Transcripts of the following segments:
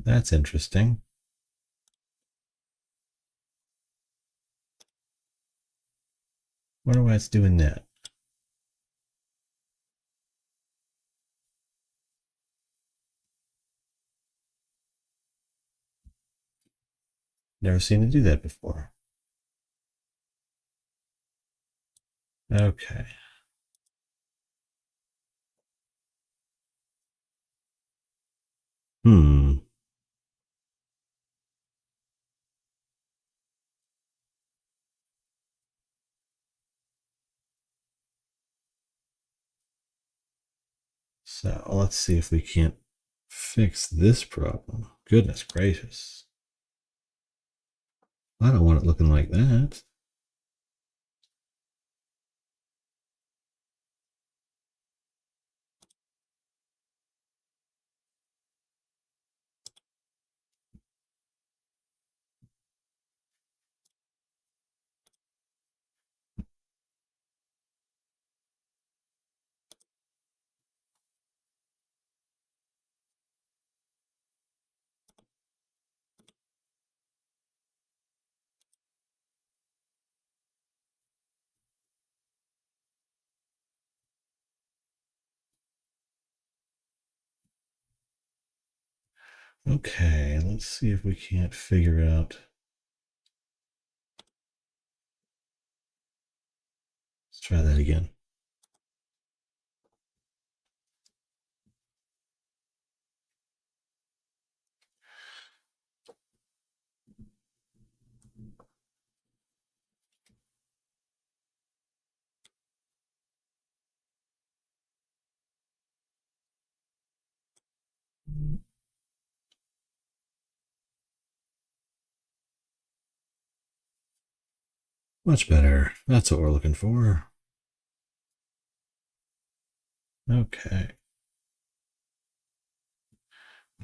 That's interesting. Wonder why it's doing that. Never seen it do that before. Okay. Hmm. So let's see if we can't fix this problem. Goodness gracious. I don't want it looking like that. Okay, let's see if we can't figure out. Let's try that again. Much better. That's what we're looking for. Okay.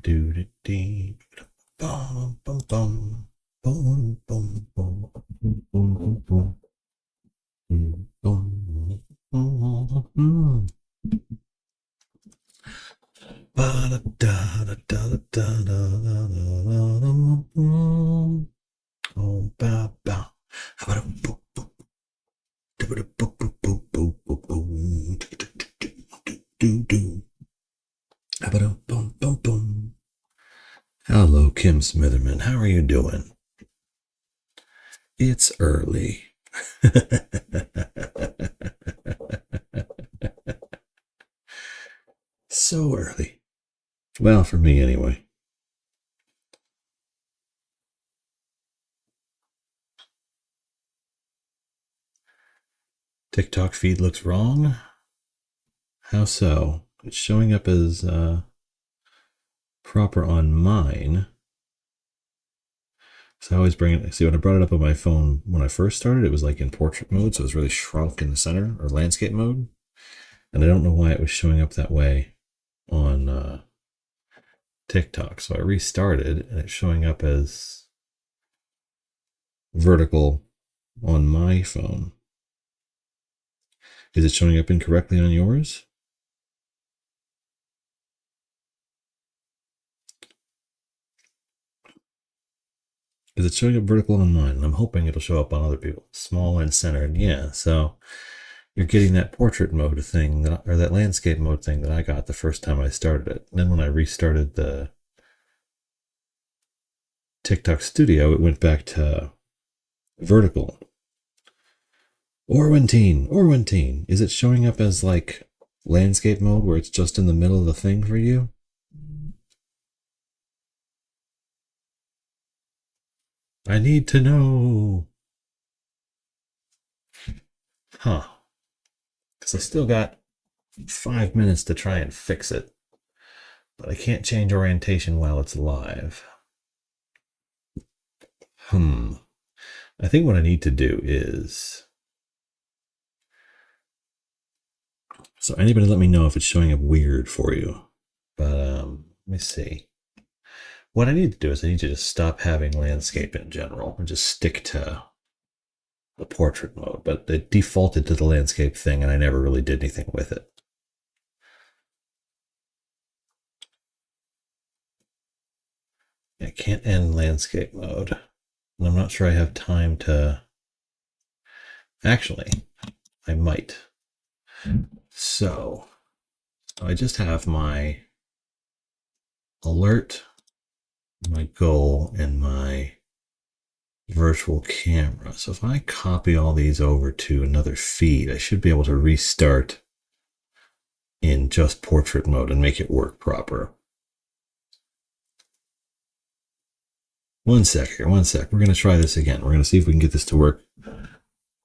Do do dee bum bum bum boom boom boom boom boom boom boom boom boom. Ba da da da da da da da da da. Oh ba ba. How about a boop boop boop boop boop boop boop boop boom. Do do. How about a boom boom boom. Hello, Kim Smitherman. How are you doing? It's early. So early. Well, for me anyway. TikTok feed looks wrong. How so? It's showing up as proper on mine. So I always bring it. See, when I brought it up on my phone when I first started, it was like in portrait mode, so it was really shrunk in the center, or landscape mode. And I don't know why it was showing up that way on TikTok. So I restarted, and it's showing up as vertical on my phone. Is it showing up incorrectly on yours? Because it's showing up vertical on mine, and I'm hoping it'll show up on other people. Small and centered, yeah. So you're getting that portrait mode thing, or that landscape mode thing that I got the first time I started it. And then when I restarted the TikTok Studio, it went back to vertical. Orwentine. Is it showing up as like landscape mode where it's just in the middle of the thing for you? I need to know. Huh. Because I still got 5 minutes to try and fix it. But I can't change orientation while it's live. I think what I need to do is, so anybody let me know if it's showing up weird for you. But let me see. What I need to do is I need to just stop having landscape in general and just stick to the portrait mode. But it defaulted to the landscape thing and I never really did anything with it. I can't end landscape mode. And I'm not sure I have time to... Actually, I might. So I just have my alert, my goal, and my virtual camera. So if I copy all these over to another feed, I should be able to restart in just portrait mode and make it work proper. One sec here, one sec. We're going to try this again. We're going to see if we can get this to work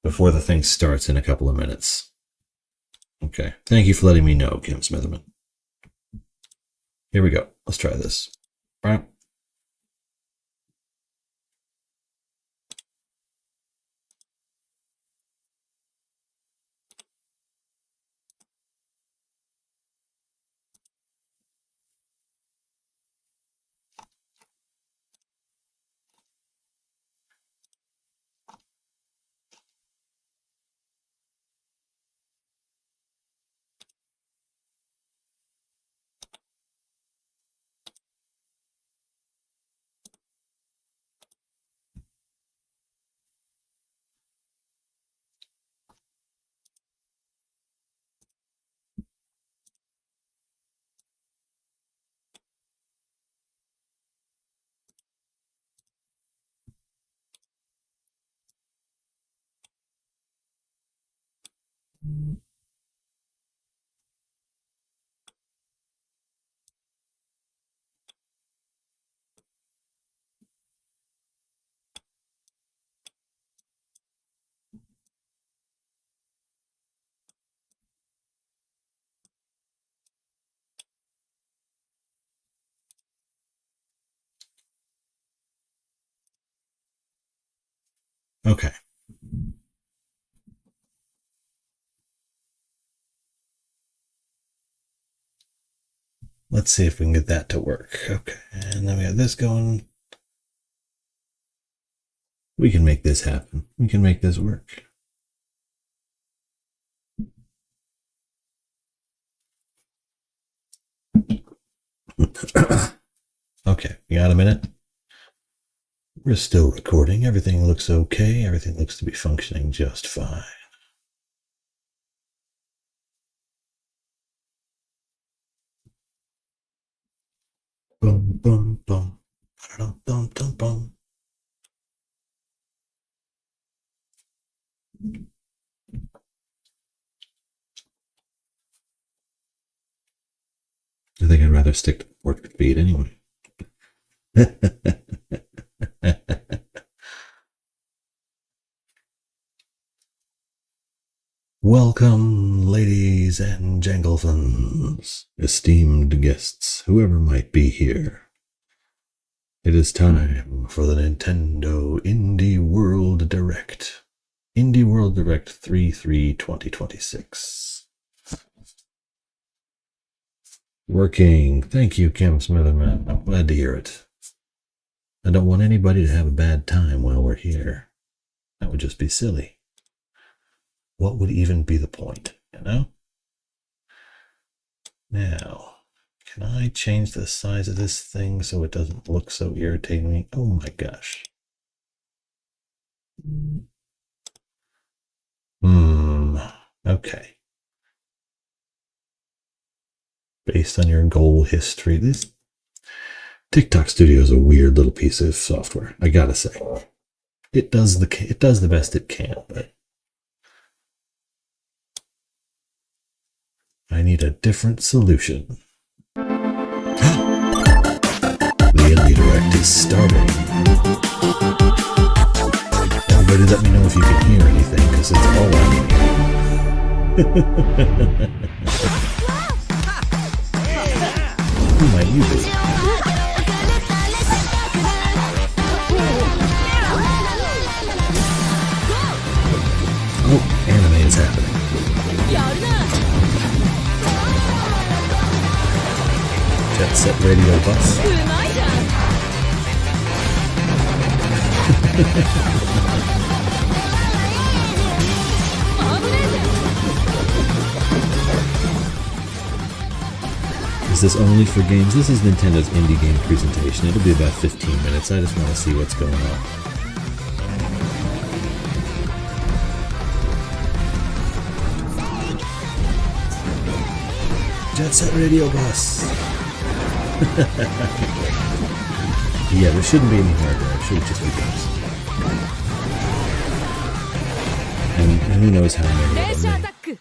before the thing starts in a couple of minutes. Okay. Thank you for letting me know, Kim Smitherman. Here we go. Let's try this. All right. Okay. Let's see if we can get that to work. Okay, and then we have this going. We can make this happen. We can make this work. Okay, you got a minute? We're still recording. Everything looks okay. Everything looks to be functioning just fine. Boom, boom, boom. Dum, dum, dum, dum. I think I'd rather stick to the portrait feed anyway. Welcome, ladies and gentlefans, esteemed guests, whoever might be here. It is time for the Nintendo Indie World Direct. Indie World Direct 3/3/2026. Working. Thank you, Kim Smitherman. I'm glad to hear it. I don't want anybody to have a bad time while we're here. That would just be silly. What would even be the point, you know? Now, can I change the size of this thing so it doesn't look so irritating? Oh my gosh. Okay. Based on your goal history, this TikTok Studio is a weird little piece of software, I gotta say. It does the best it can, but I need a different solution. The Indie Direct is starting. Everybody let me know if you can hear anything, because it's all I can hear. Who might you be? Radio Bus. Is this only for games? This is Nintendo's indie game presentation. It'll be about 15 minutes. I just want to see what's going on. Jet Set Radio Bus. Yeah, there shouldn't be any hardware. It should just be bus. And who knows how many of them.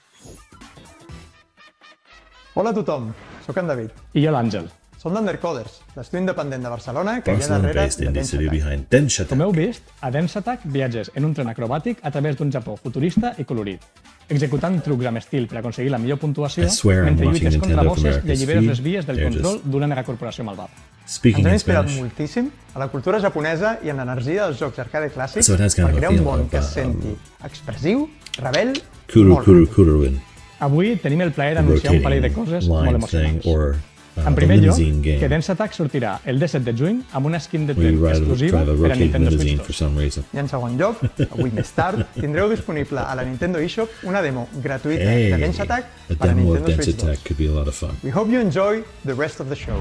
Hola a tothom, sóc en David. I jo l'Àngel. Som d'Undercoders, l'estudi independent de Barcelona que hi ha darrere Barcelona-based de indie Dance studio Attack. behind Densha Com heu vist, a Dance Attack viatges en un tren acrobàtic a través d'un Japó futurista i colorit, executant trucs amb estil per aconseguir la millor puntuació I swear I'm mentre watching lluites contra Nintendo of bosses i America's alliberes feed. les vies del They're control just d'una megacorporació malvada. speaking Ens hem in inspirat Spanish. moltíssim a la cultura japonesa i en l'energia dels jocs arcade clàssics So it has kind per of a crear un feel món of, que es senti expressiu, rebel i Kuru molt Kuru ràpid. Kuruin. Avui tenim el plaer d'anunciar un parell de Rotating coses molt line thing emocionants. or En the primer lloc, limousine que game Dance Attack sortirà el 17 de juny amb una skin de where you tren exclusiva drive a per a rotating Nintendo Switch limousine for 2. some reason. I en segon lloc, avui més tard, tindreu disponible a la Nintendo eShop una demo gratuïta Hey, de Dance Attack a per a demo of Nintendo Dance Switch 2. Attack could be a lot of fun. We hope you enjoy the rest of the show.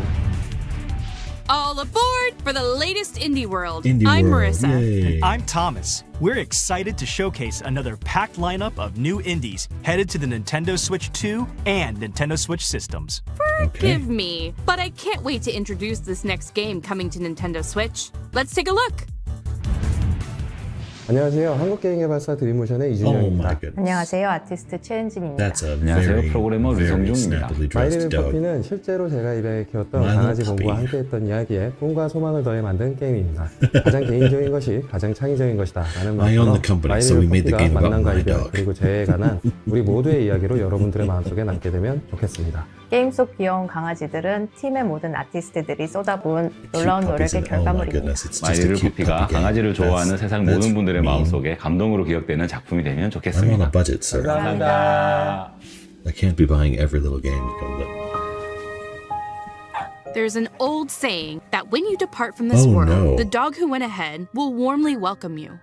All aboard for the latest Indie World. Indie I'm World, Marissa. yay. I'm Thomas. We're excited to showcase another packed lineup of new indies headed to the Nintendo Switch 2 and Nintendo Switch systems. Forgive me, but I can't wait to introduce this next game coming to Nintendo Switch. Let's take a look. 안녕하세요. 한국게임개발사 드림모션의 Oh 이준영입니다. my goodness. 안녕하세요. 아티스트 최은진입니다. That's a 안녕하세요. very, 프로그래머 very 류성중입니다. snappily 마이 dressed 리틀 dog. 퍼피는 실제로 제가 입양해 키웠던 My 강아지 Little 봄과 Puppy. 함께했던 이야기에 꿈과 소망을 더해 만든 게임입니다. 가장 개인적인 것이 가장 창의적인 것이다 라는 I own 말처럼 the company, 마이 so we 리틀 made the 퍼피가 game about 만남과 my 이별 dog. 그리고 재해에 관한 우리 모두의 이야기로 여러분들의 마음속에 남게 되면 좋겠습니다. 게임 속 귀여운 강아지들은 팀의 모든 아티스트들이 쏟아부은 Cute 놀라운 puppies 노력의 and- oh my 결과물입니다. goodness, it's just a 마이리를 cute 커피가 puppy game. 강아지를 좋아하는 세상 That's 모든 분들의 mean. 마음속에 감동으로 기억되는 작품이 되면 I'm on a 좋겠습니다. budget, sir. 감사합니다. I can't be buying every little game you come to. There's an old saying that when you depart from this Oh, world, no. the dog who went ahead will warmly welcome you.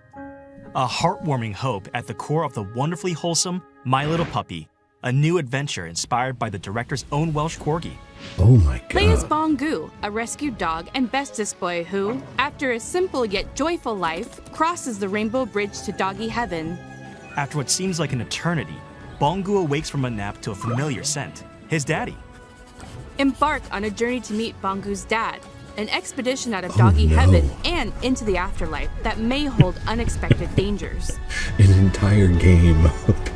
A heartwarming hope at the core of the wonderfully wholesome My Little Puppy, a new adventure inspired by the director's own Welsh corgi. Oh my Play as god. Bongu, a rescued dog and bestest boy who, after a simple yet joyful life, crosses the rainbow bridge to doggy heaven. After what seems like an eternity, Bongu awakes from a nap to a familiar scent, his daddy. Embark on a journey to meet Bongu's dad, an expedition out of doggy no. heaven and into the afterlife that may hold unexpected dangers. An entire game.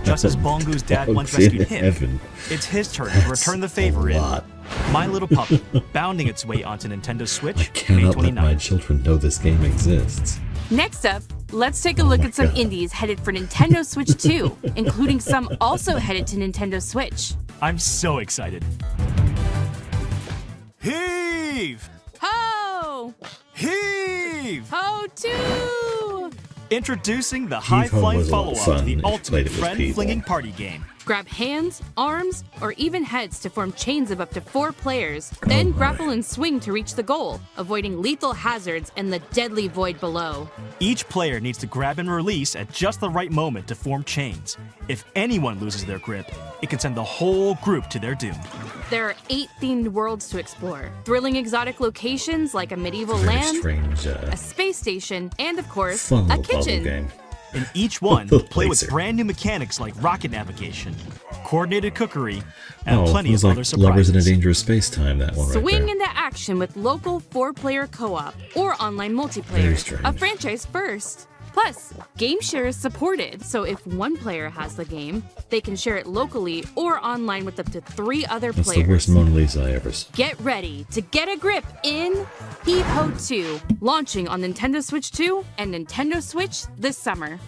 Just as Bongu's dad once Dogs in rescued him, heaven. it's his turn to return the favor a in lot. My Little Puppy, bounding its way onto Nintendo I Switch May cannot let my 29th. children know this game exists. Next up, let's take a look my at some God. indies headed for Nintendo Switch 2, including some also headed to Nintendo Switch. I'm so excited. Heave! Ho! Heave! Ho 2! Introducing the Heave high-flying was a lot of follow-up to fun the if you played ultimate it with friend-flinging people. party game. Grab hands, arms, or even heads to form chains of up to 4 players, then my. grapple and swing to reach the goal, avoiding lethal hazards and the deadly void below. Each player needs to grab and release at just the right moment to form chains. If anyone loses their grip, it can send the whole group to their doom. There are 8 themed worlds to explore, thrilling exotic locations like a medieval Very land, strange, a space station, and of course, fun a little puzzle kitchen. game. In each one, Little play with laser. brand new mechanics like rocket navigation, coordinated cookery, and Oh, it plenty was of like other Lovers in a surprises. Dangerous Space Time, that one right Swing there. into action with local 4-player co-op or online Very multiplayer, strange. a franchise first. Plus, game share is supported, so if one player has the game, they can share it locally or online with up to 3 other That's the players. worst Mona Lisa I ever saw. Get ready to get a grip in Heave Ho 2, launching on Nintendo Switch 2 and Nintendo Switch this summer.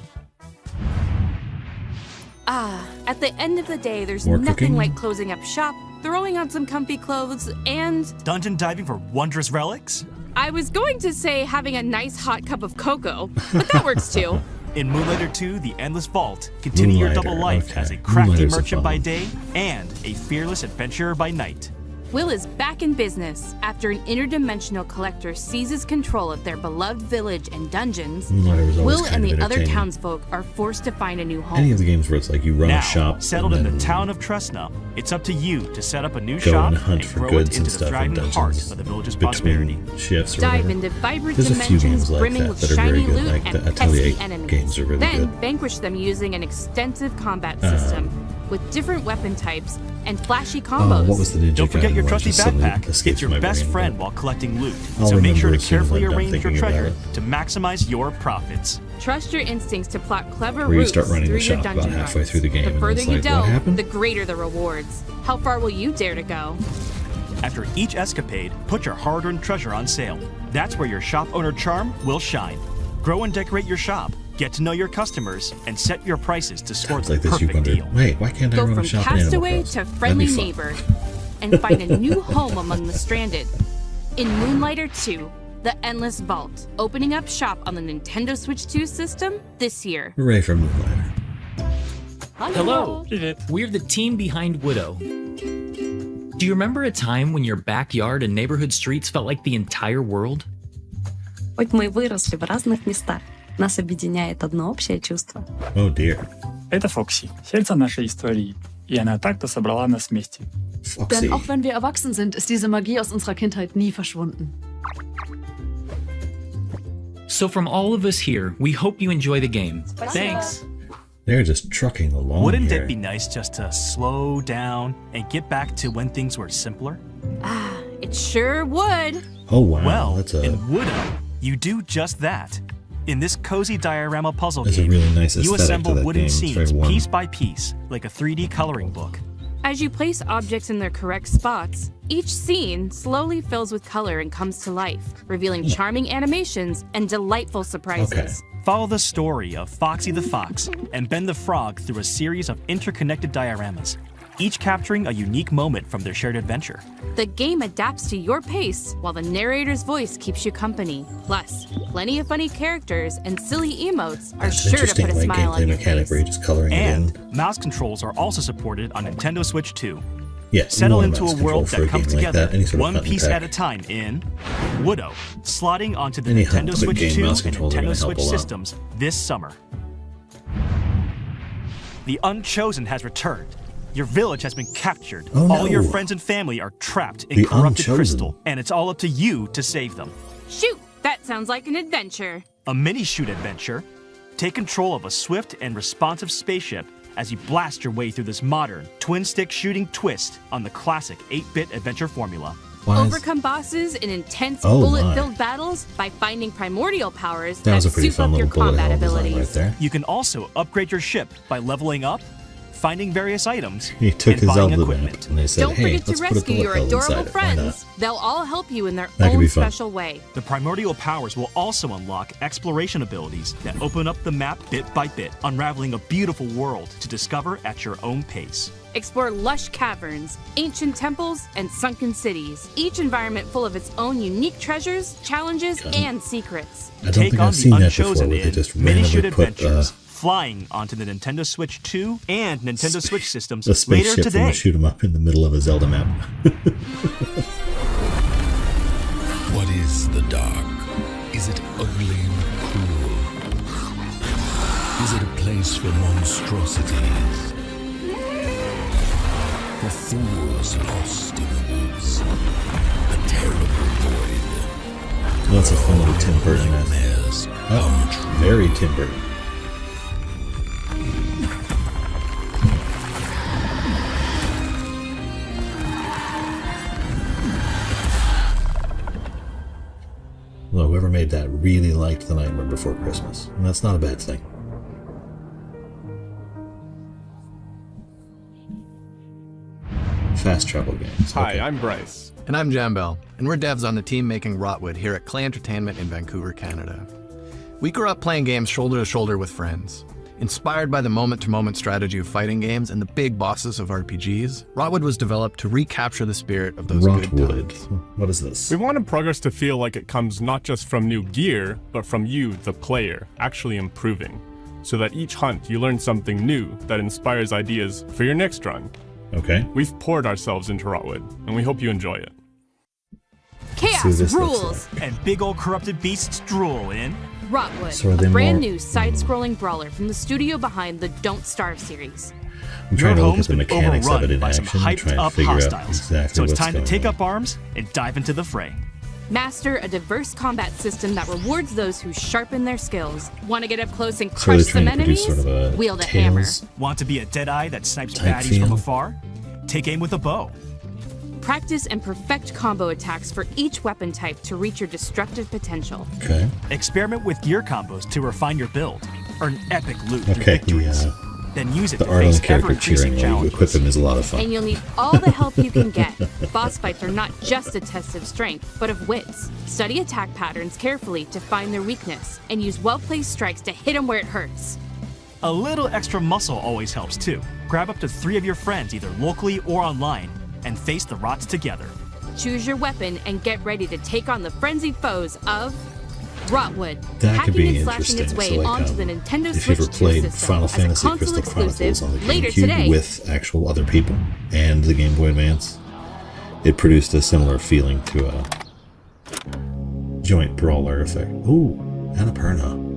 At the end of the day, there's More nothing cooking? like closing up shop, throwing on some comfy clothes, and Dungeon diving for wondrous relics? I was going to say having a nice hot cup of cocoa, but that works too. In Moonlighter 2, The Endless Vault, continue your double Moonlighter, life okay. as a crafty Moonlighter's a merchant fun by one. day and a fearless adventurer by night. Will is back in business after an interdimensional collector seizes control of their beloved village and dungeons. Moonlighter was always Will kind and of the other entertaining. townsfolk are forced to find a new home. Any of the games where it's like you run Now, a shop, settled in and the then town of Tresna, it's up to you to set up a new go shop and hunt and for grow it goods and into the stuff in thriving heart dungeons of the village's prosperity. between shifts or Dive whatever. into vibrant There's a few dimensions games like brimming that with that are very shiny good, loot like the and Atelier pesky enemies. games are really then good. vanquish them using an extensive combat system with different weapon types and flashy combos. What was the ninja Don't forget guy your one? trusty Just suddenly backpack. escapes It's your my best brain, friend but while collecting loot. I'll So make remember sure to as soon as carefully I'm done arrange your thinking about treasure it. to maximize your profits. Trust your instincts to plot clever Where you routes start running through the your shop about dungeon halfway runs. through the game, The and further it's you like, what delve, happened? the greater the rewards. How far will you dare to go? After each escapade, put your hard-earned treasure on sale. That's where your shop owner charm will shine. Grow and decorate your shop, get to know your customers, and set your prices to score Sounds the like this. You perfect wonder, deal. wait, why can't I Go run a from shop in Animal castaway Crossing? to That'd friendly be fun. neighbor and find a new home among the stranded. In Moonlighter 2, The Endless Vault, opening up shop on the Nintendo Switch 2 system this year. Hooray for Moonlighter. Hello, we're the team behind Widow. Do you remember a time when your backyard and neighborhood streets felt like the entire world? Хоть мы выросли в разных местах, нас объединяет одно общее чувство. Oh dear. Это Фокси, сердце нашей истории. И она так-то собрала нас вместе. Foxy. Denn auch wenn wir erwachsen sind, ist diese Magie aus unserer Kindheit nie verschwunden. So from all of us here, we hope you enjoy the game. Thanks. They're just trucking along Wouldn't here. it be nice just to slow down and get back to when things were simpler? It sure would. Oh wow, Well, that's a in Widow, you do just that. In this cozy diorama puzzle There's a game, really nice you aesthetic to assemble that wooden game. It's scenes very warm. piece by piece, like a 3D coloring book. As you place objects in their correct spots, each scene slowly fills with color and comes to life, revealing charming animations and delightful surprises. Follow the story of Foxy the Fox and Ben the Frog through a series of interconnected dioramas, each capturing a unique moment from their shared adventure. The game adapts to your pace while the narrator's voice keeps you company. Plus, plenty of funny characters and silly emotes are That's an sure to interesting put a like smile on gameplay your mechanic face. where you're just coloring it And in. mouse controls are also supported on Nintendo Switch 2. Yes, Settle you want into mouse a control world for that a comes game like together that. Any sort of one hunt and piece peck. at a time in Widow, slotting onto the Any Nintendo hunt, but Switch game 2 mouse and controls are gonna Nintendo help Switch a lot. systems this summer. The Unchosen has returned. Your village has been captured. Oh, All your no. friends and family are trapped in The corrupted Unchosen. crystal, and it's all up to you to save them. Shoot, that sounds like an adventure. A mini-shoot adventure. Take control of a swift and responsive spaceship as you blast your way through this modern, twin-stick shooting twist on the classic 8-bit adventure formula. Why is- Overcome bosses in intense Oh, bullet-filled battles by finding primordial powers That was a pretty soup fun up your little bullet combat hell design abilities. right there. You can also upgrade your ship by leveling up, finding various items, He took and his buying Zelda map equipment. and they said, Don't hey, forget to let's put a rescue bullet your hell adorable inside it. Why not? friends. They'll all help you in their That could own be fun. special way. The primordial powers will also unlock exploration abilities that open up the map bit by bit, unraveling a beautiful world to discover at your own pace. Explore lush caverns, ancient temples, and sunken cities, each environment full of its own unique treasures, challenges, and secrets. I don't Take think on I've the seen that before Unchosen where they in just mini-shoot randomly put adventures, flying onto the Nintendo Switch 2 and Nintendo Switch systems a later spaceship from today. a shoot 'em up in the middle of a Zelda map. What is the dark? Is it ugly and cruel? Is it a place for monstrosities? For fools lost in the woods? A terrible void? That's a fun little Tim Burton mess. Nightmares Oh, come true. very Tim Burton. Well, whoever made that really liked The Nightmare Before Christmas, and that's not a bad thing. Fast travel games. Hi, Okay. I'm Bryce. And I'm Jambel, and we're devs on the team making Rotwood here at Clay Entertainment in Vancouver, Canada. We grew up playing games shoulder to shoulder with friends. Inspired by the moment-to-moment strategy of fighting games and the big bosses of RPGs, Rotwood was developed to recapture the spirit of those good Rotwood. times. What is this? We wanted progress to feel like it comes not just from new gear, but from you, the player, actually improving. So that each hunt you learn something new that inspires ideas for your next run. Okay. We've poured ourselves into Rotwood, and we hope you enjoy it. Chaos rules! And big old corrupted beasts drool in Rotwood, So are they a brand more- new side-scrolling brawler from the studio behind the Don't Starve series. I'm trying to Your look at home's the been mechanics of it overrun in by some action and try and hyped-up figure out hostiles, exactly so it's what's time to going take on. up arms and dive into the fray. Master a diverse combat system that rewards those who sharpen their skills. Want to get up close and So crush they're some trying to produce enemies? sort of a Wield a hammer. Tales Want to be a Deadeye that snipes type baddies feel? from afar? Take aim with a bow. Practice and perfect combo attacks for each weapon type to reach your destructive potential. Okay. Experiment with gear combos to refine your build. Earn epic loot through Okay, victories. Then use it the to Arlen face character ever-increasing cheering while you challenges. equip him is a lot of fun. And you'll need all the help you can get. Boss fights are not just a test of strength, but of wits. Study attack patterns carefully to find their weakness, and use well-placed strikes to hit them where it hurts. A little extra muscle always helps too. Grab up to 3 of your friends either locally or online and face the rots together. Choose your weapon and get ready to take on the frenzied foes of Rotwood, That could be hacking and slashing its way interesting. So, like, onto the Nintendo if you Switch ever 2 played system Final as a Fantasy console Crystal Chronicles exclusive on the later GameCube today. with actual other people and the Game Boy Advance, it produced a similar feeling to a joint brawler effect. Ooh, Annapurna.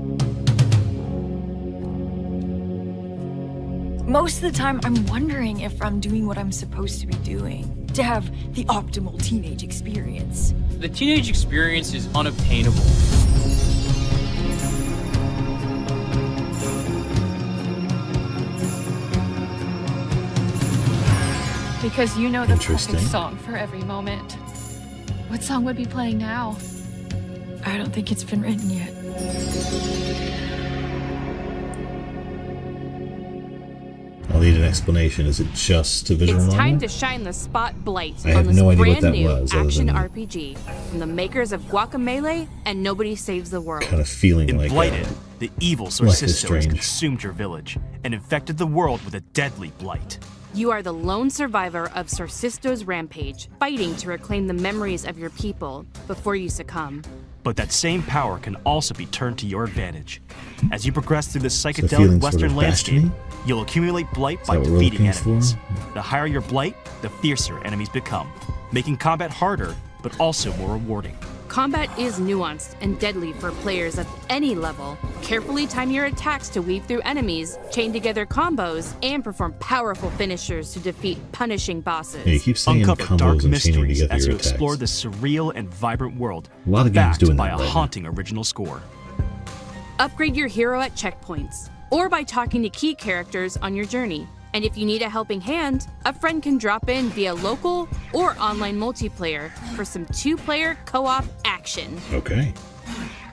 Most of the time, I'm wondering if I'm doing what I'm supposed to be doing to have the optimal teenage experience. The teenage experience is unobtainable. Because you know the Interesting. perfect song for every moment. What song would be playing now? I don't think it's been written yet. I'll need an explanation. Is it just a visual It's novel? time to shine the spotlight I on have this no idea what brand that new was, other action than- RPG from the makers of Guacamelee and Nobody Saves the World. Kind of feeling In like Blighted, the evil Life is Sorcisto has Strange. consumed your village and infected the world with a deadly blight. You are the lone survivor of Sorcisto's rampage, fighting to reclaim the memories of your people before you succumb. But that same power can also be turned to your advantage. As you progress through this feeling psychedelic sort western of landscape, Bastion-y? you'll accumulate blight by that what we're defeating looking for? enemies. The higher your blight, the fiercer enemies become, making combat harder, but also more rewarding. Combat is nuanced and deadly for players of any level. Carefully time your attacks to weave through enemies, chain together combos, and perform powerful finishers to defeat punishing bosses. Yeah, you keep saying Uncover combos dark and chaining mysteries together as your you explore attacks. this surreal and vibrant world, A lot of games backed doing by that a right now. haunting original score. Upgrade your hero at checkpoints, or by talking to key characters on your journey. And if you need a helping hand, a friend can drop in via local or online multiplayer for some 2-player co-op action. Okay.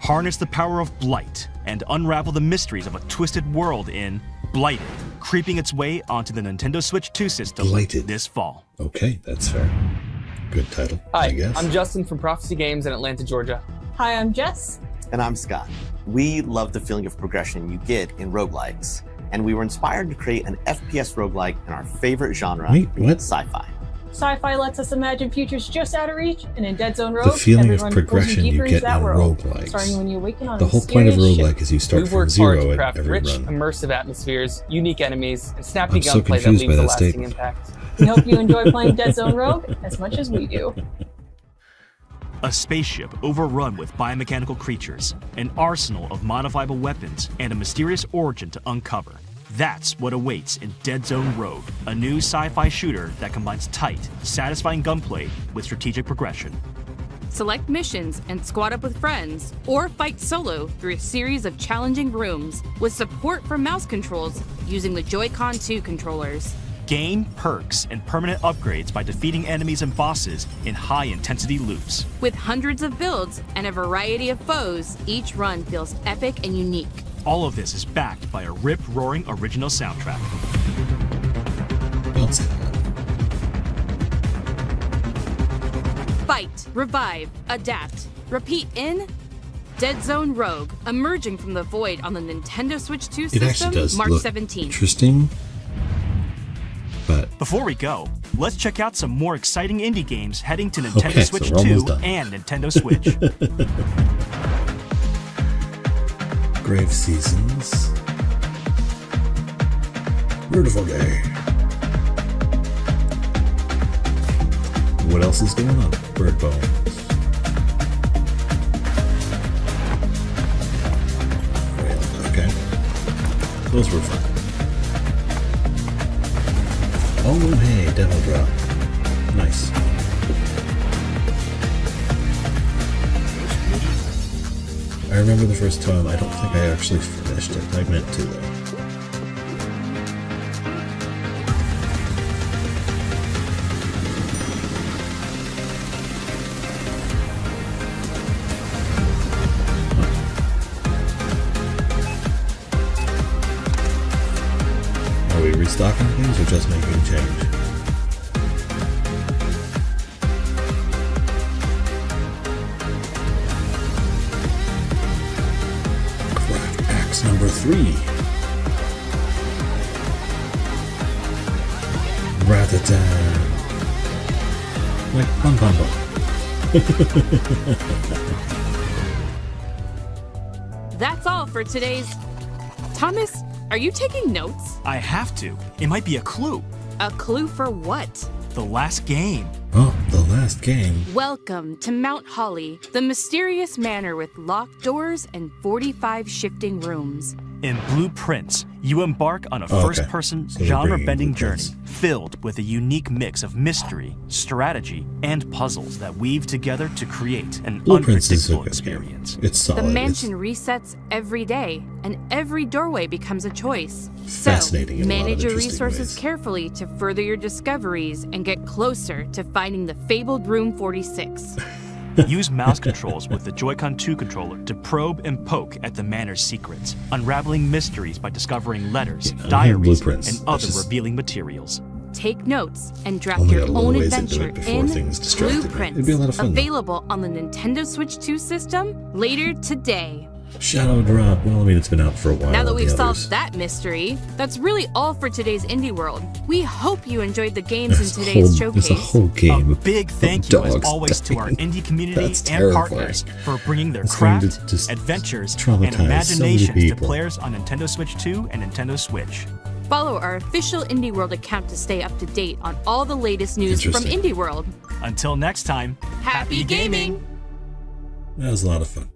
Harness the power of blight and unravel the mysteries of a twisted world in Blighted, creeping its way onto the Nintendo Switch 2 system Blighted. this fall. Okay, that's fair. Good title, I Hi, guess. I'm Justin from Prophecy Games in Atlanta, Georgia. Hi, I'm Jess. And I'm Scott. We love the feeling of progression you get in roguelikes, and we were inspired to create an FPS roguelike in our favorite genre, Wait, what? sci-fi. Sci-fi lets us imagine futures just out of reach, and in Dead Zone Rogue, The feeling of everyone pulls progression you deeper into get that in world, roguelikes. starting when you awaken on The a whole point of mysterious ship. roguelike is you start We've from worked hard zero to at craft every rich, run. immersive atmospheres, unique enemies, and snappy I'm so gunplay that confused leaves by a that lasting statement. impact. We hope you enjoy playing Dead Zone Rogue as much as we do. A spaceship overrun with biomechanical creatures, an arsenal of modifiable weapons, and a mysterious origin to uncover. That's what awaits in Dead Zone Rogue, a new sci-fi shooter that combines tight, satisfying gunplay with strategic progression. Select missions and squad up with friends, or fight solo through a series of challenging rooms with support for mouse controls using the Joy-Con 2 controllers. Gain perks and permanent upgrades by defeating enemies and bosses in high-intensity loops. With hundreds of builds and a variety of foes, each run feels epic and unique. All of this is backed by a rip-roaring original soundtrack. Fight, revive, adapt, repeat in Dead Zone Rogue, emerging from the void on the Nintendo Switch 2 It system actually does March look 17th. interesting, but Before we go, let's check out some more exciting indie games heading to Nintendo Okay, so Switch we're 2 almost done. and Nintendo Switch. Grave Seasons. Beautiful day. what else is going on? Bird Bones. Okay. Those were fun. Oh, hey, Devil Drop. Nice. I remember the first time, I don't think I actually finished it. I meant to, though. Are we restocking things or just making change? Number 3. Ratata. Like Pum Pum Pum. That's all for today's... Thomas, are you taking notes? I have to. It might be a clue. A clue for what? The last game. Oh, the last game. Welcome to Mount Holly, the mysterious manor with locked doors and 45 shifting rooms. In Blueprints, you embark on a first-person, So they're genre-bending bringing journey Blueprints. filled with a unique mix of mystery, strategy, and puzzles that weave together to create an Blueprints is a unpredictable good experience. game. It's solid. The It's mansion resets every day, and every doorway becomes a choice. Fascinating So, in a lot of manage your interesting resources ways. carefully to further your discoveries and get closer to finding the fabled Room 46. Use mouse controls with the Joy-Con 2 controller to probe and poke at the manor's secrets, unraveling mysteries by discovering letters, I have diaries, Blueprints. and It's other just- revealing materials. Take notes and draft Only your got a little own ways into adventure it before in things distracted me. Blueprints. It'd be a lot of fun, though. Available on the Nintendo Switch 2 system later today. Shadow Drop. Well, I mean, it's been out for a while. Now that on we've the solved others. that mystery, that's really all for today's Indie World. We hope you enjoyed the games There's in a today's whole- there's showcase. a whole game of Big thank you, as dogs always, to our dying. indie community That's and terrifying. partners for bringing their It's going to craft, just adventures, traumatize and so many imaginations to people. players on Nintendo Switch 2 and Nintendo Switch. Follow our official Indie World account to stay up to date on all the latest news from Interesting. Indie World. Until next time, Happy gaming! That was a lot of fun.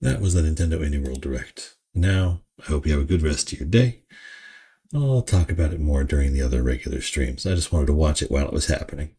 That was the Nintendo Indie World Direct. Now, I hope you have a good rest of your day. I'll talk about it more during the other regular streams. I just wanted to watch it while it was happening.